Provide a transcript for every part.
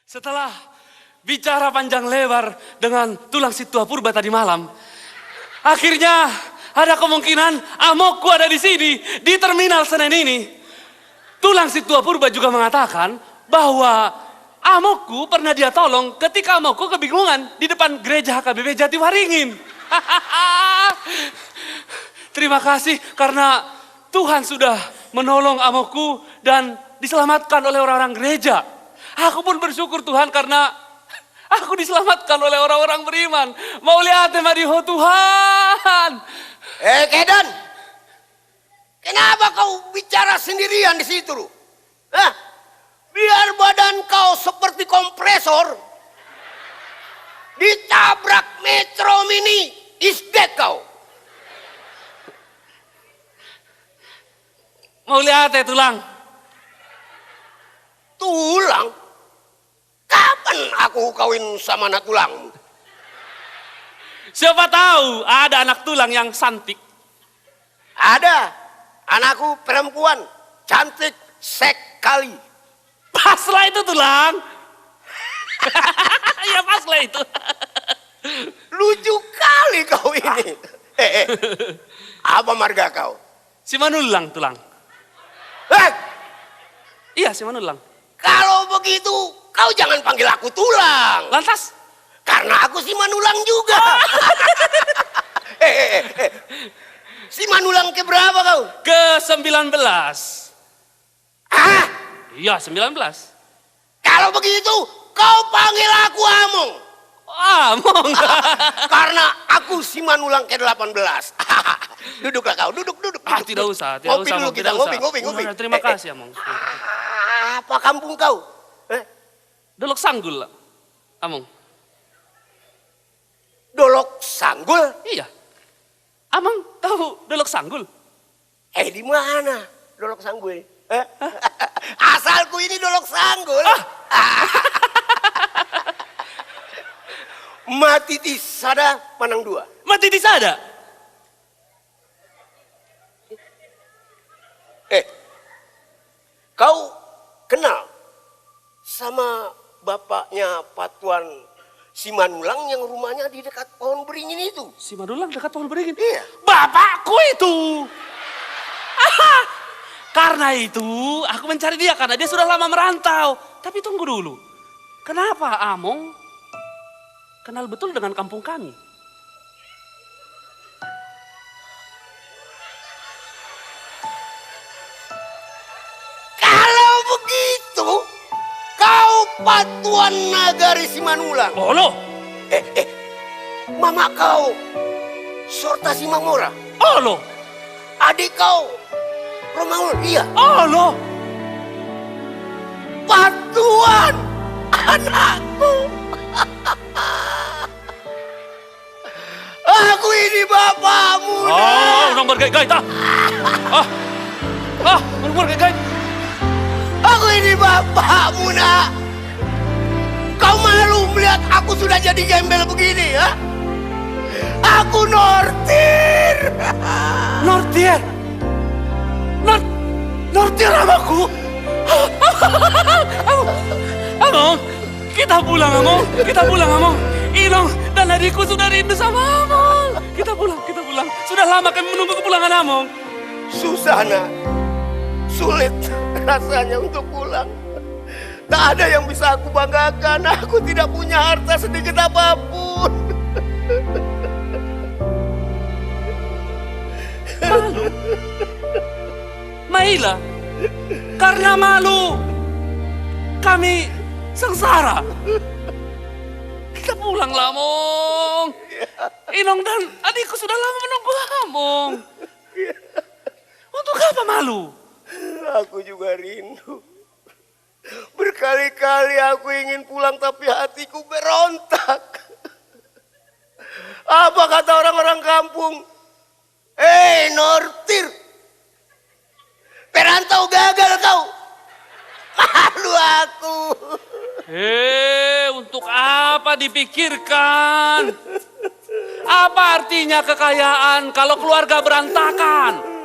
Setelah bicara panjang lebar dengan tulang si tua purba tadi malam, akhirnya ada kemungkinan amokku ada di sini, di terminal Senen ini. Tulang si tua purba juga mengatakan bahwa amokku pernah dia tolong ketika amokku kebingungan di depan gereja HKBP Jatiwaringin. Terima kasih karena Tuhan sudah menolong amokku dan diselamatkan oleh orang-orang gereja. Aku pun bersyukur Tuhan karena aku diselamatkan oleh orang-orang beriman. Mau lihat Madiho Tuhan. Kedan, kenapa kau bicara sendirian di situ? Hah? Biar badan kau seperti kompresor. Ditabrak Metro Mini, isdet kau. Mau lihat tulang? Tulang? Kapan aku kawin sama anak tulang? Siapa tahu ada anak tulang yang cantik. Ada, anakku perempuan, cantik sekali. Paslah itu tulang. Ya paslah itu. Lucu kali kau ini. Apa marga kau? Si Manulang tulang. Iya si Manulang. Kalau begitu kau jangan panggil aku tulang. Lantas? Karena aku si Manulang juga. Si Manulang ke berapa kau? Ke 19. Ah? Iya 19. Kalau begitu kau panggil aku Among. Among. Karena aku si Manulang ke 18. Duduklah kau, duduk. Tidak usah, ngopi dulu kita, ngopi. Terima kasih Among. Apa kampung kau? Dolok Sanggul, Among. Dolok Sanggul? Iya. Amang tahu Dolok Sanggul? Di mana Dolok Sanggul? Asalku ini Dolok Sanggul. Mati di sada Panang dua. Mati di sada. Kau kenal sama bapaknya Patuan si Manulang yang rumahnya di dekat pohon beringin itu? Si Manulang dekat pohon beringin? Iya. Bapakku itu. Karena itu aku mencari dia karena dia sudah lama merantau. Tapi tunggu dulu. Kenapa Among kenal betul dengan kampung kami? Patuan Nagari Simanulang. Oh loh. Mama kau Sorta Simamora. Oh loh. Adik kau Romaul. Iya. Oh loh. Patuan anakku. Aku ini bapakmu. Nomor gait-gait nomor gait-gait. Aku ini bapakmu nak. Kau malu melihat aku sudah jadi gembel begini ya? Aku Nortir. Nortir? Nortir namaku? Among, kita pulang Among. Inong dan adikku sudah rindu sama Among. Kita pulang. Sudah lama kami menunggu kepulangan Among. Susah nak. Sulit rasanya untuk pulang. Tak ada yang bisa aku banggakan. Aku tidak punya harta sedikit apapun. Malu? Maila? Karena malu kami sengsara. Kita pulanglah Among. Inong dan adikku sudah lama menunggu Among. Untuk apa malu? Aku juga rindu. Berkali-kali aku ingin pulang tapi hatiku berontak. Apa kata orang-orang kampung? Nortir, perantau gagal kau. Malu aku. Untuk apa dipikirkan? Apa artinya kekayaan kalau keluarga berantakan?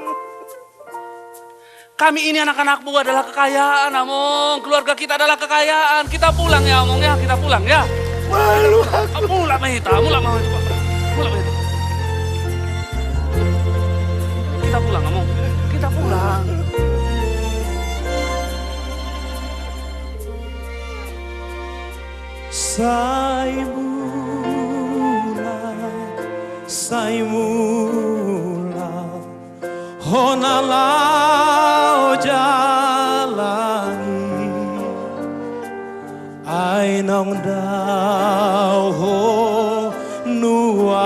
Kami ini anak-anakmu adalah kekayaan, Among. Keluarga kita adalah kekayaan. Kita pulang ya, Among ya. Kita pulang ya. Malu aku. Mulak Mahita, mulak Mahita. Mulak Mahita. Kita pulang, Among. Kita pulang. Sai mula honalao jalani ai nong dao ho nuang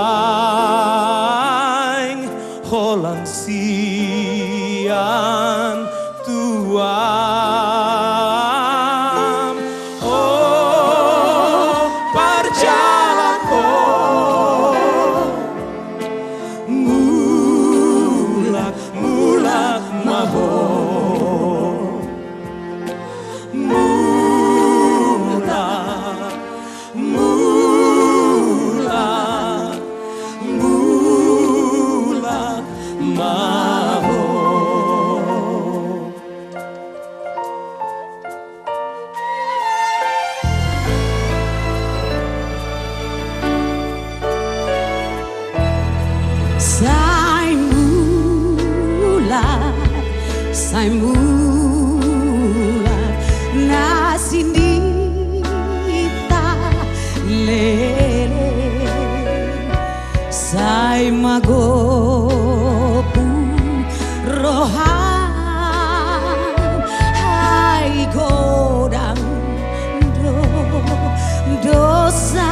holan sian tuam oh perjalanan mulak maho mulak maho. Sai mula nasinita lele sai magopu rohan hai godang dosa.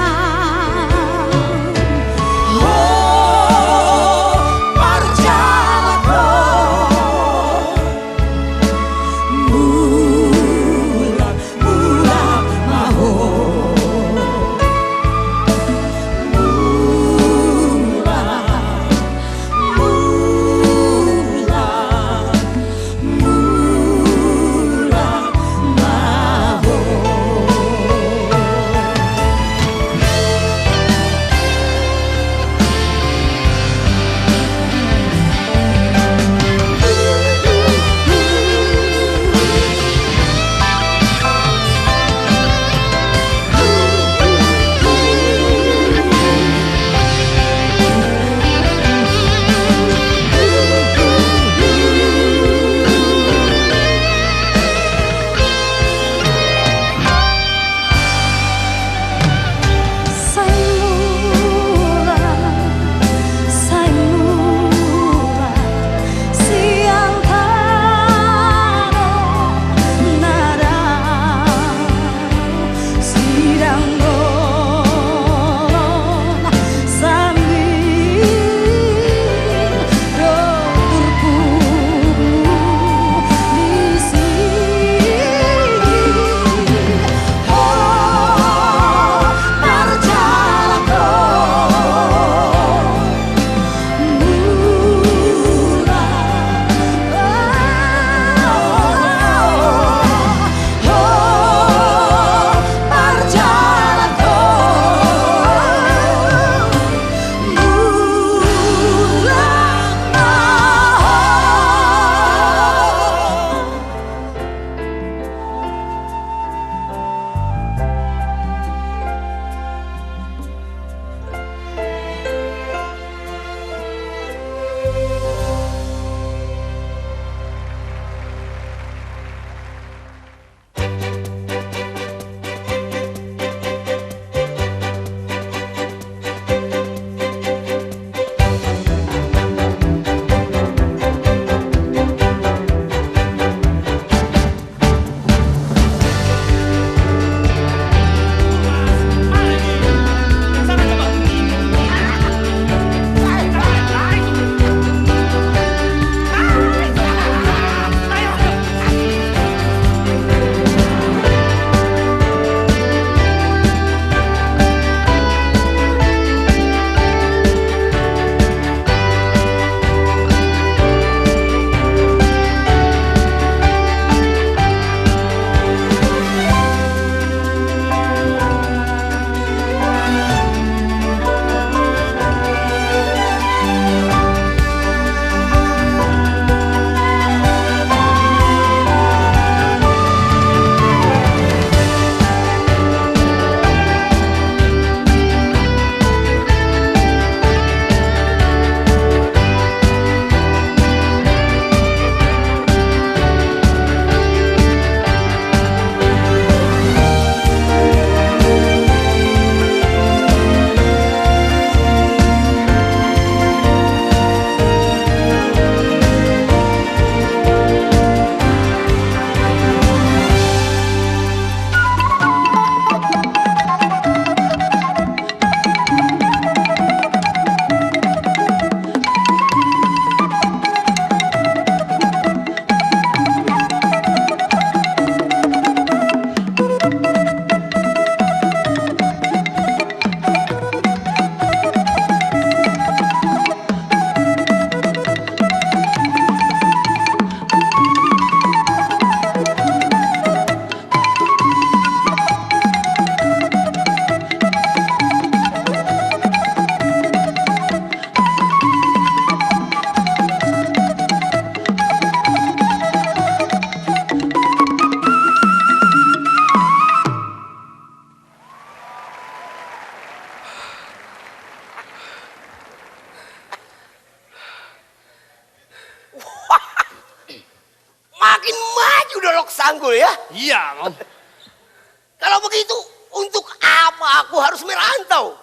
Untuk apa aku harus merantau?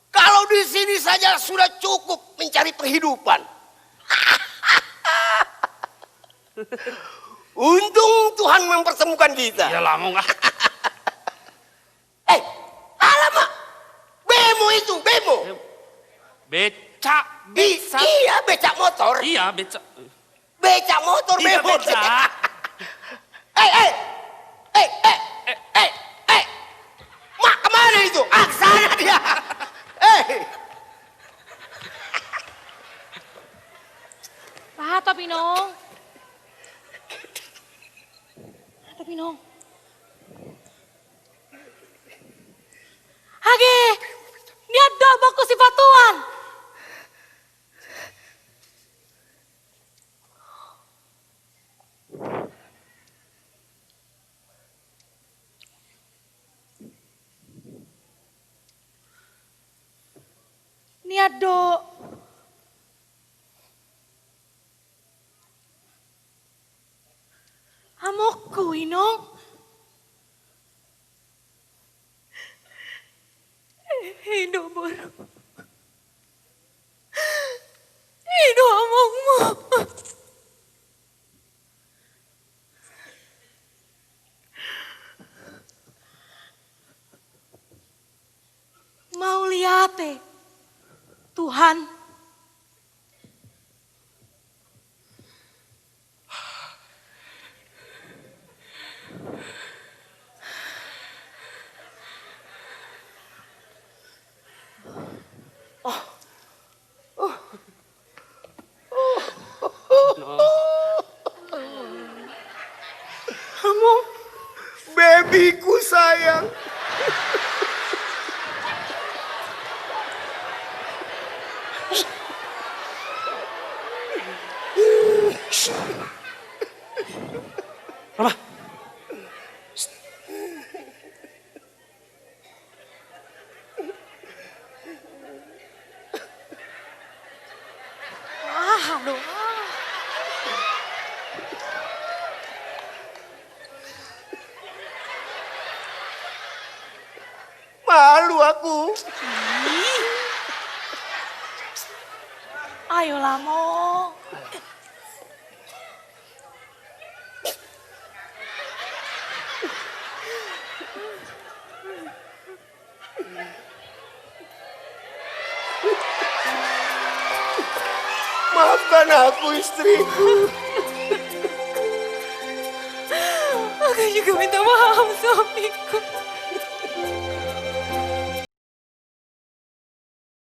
Kalau di sini saja sudah cukup mencari penghidupan. Untung Tuhan mempertemukan kita. Iyalah mau nggak? Alamak, bemo itu, bemo. Becak, becak. Iya, becak motor. Iya, becak. Becak motor, Iya, bemo. becak. Mak, kemana itu? Sana dia. Pahato, Pinong. Pahato, Pinong. Hage, ni ada baku sifatuan. Ni ada amokku, Inong. Hidup baru. Hidup amokmu. Mau lihat Tuhan. Kamu, babyku sayang. Rama. Aduh. Malu aku. Ayolah, Mo. Maafkan aku, istriku. Aku juga minta maaf suamiku.